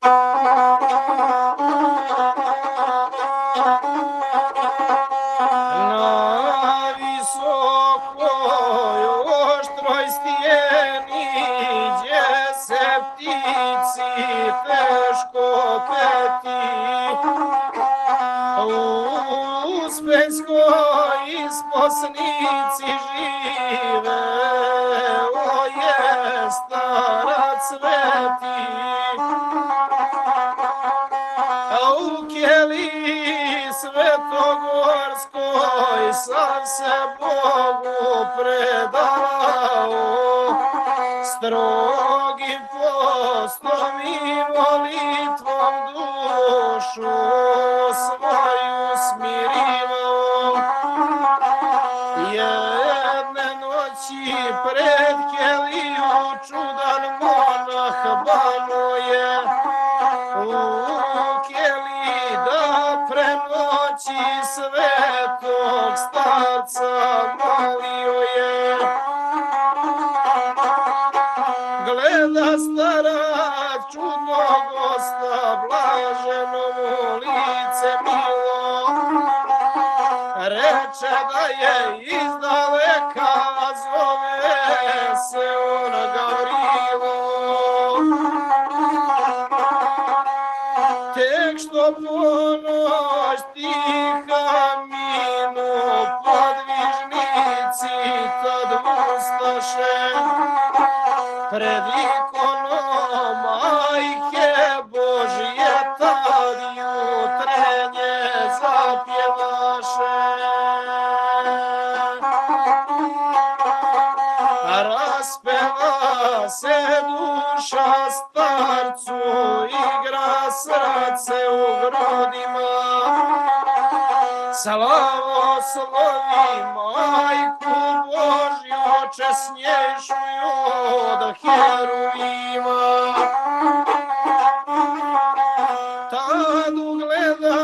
Na visokoj oštroj stijeni gdje se ptici teško peti, u Spenskoj isposnici žive, o je starac sveti. A u keliji Svetogorskoj sam se Bogu predao, strogim postom i molitvom dušu svoju smirivao. Jedne noći pred keliju čudan monah banuje, u keliji da prenoći svetog starca molio je. Gleda starac čudnog gosta, blaženo mu lice milo, reče da je izdaleka, zove se on Gavrilo. Tek što ponoć tiha minu podvižnici tad ustaše, pred ikonom Majke Božje tad jutrenje zapjevaše. Raspeva se duša starcu, igra srce u grudima, slavoslovi Majku Božju česnjejšuju od heruvima. Tad ugleda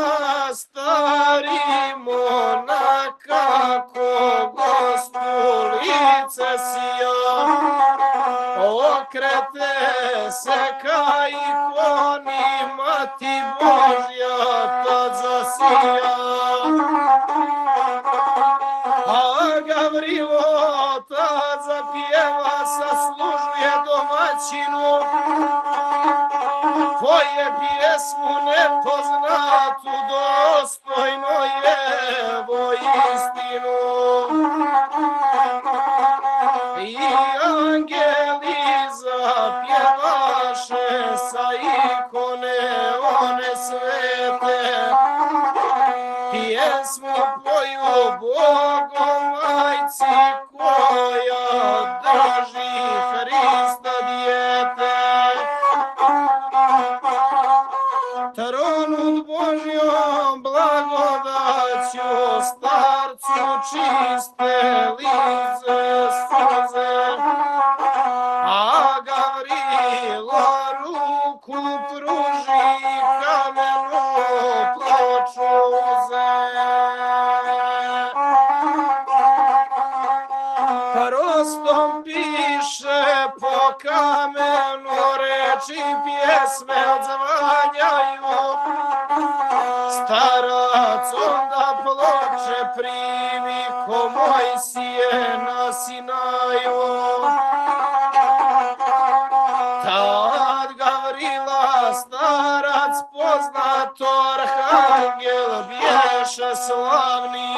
stari monak kako gostu lice sija, okrete se ka ikoni, Mati Božja tad zasija. A Gavrilo tad zapjeva, saslužuje domaćinu, poje pjesmu nepoznatu, dostojno jevo istinu. I angeli zapjevaše sa ikone one svete, pjesmu poju Bogom majci koja drži Hrista dijete. Tronut Božjom blagodaću starcu čiste lice suze, a Gavrilo ruku pruži kamenu ploču uze. Prostom piše po kamenu, reči pjesme odzvanjaju, starac onda ploče primi ko Mojsije na Sinaju. Tad Gavrila starac poznat arhangel bješe slavni,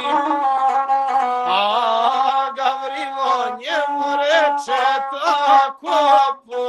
a Gavrilo njemu reče tako po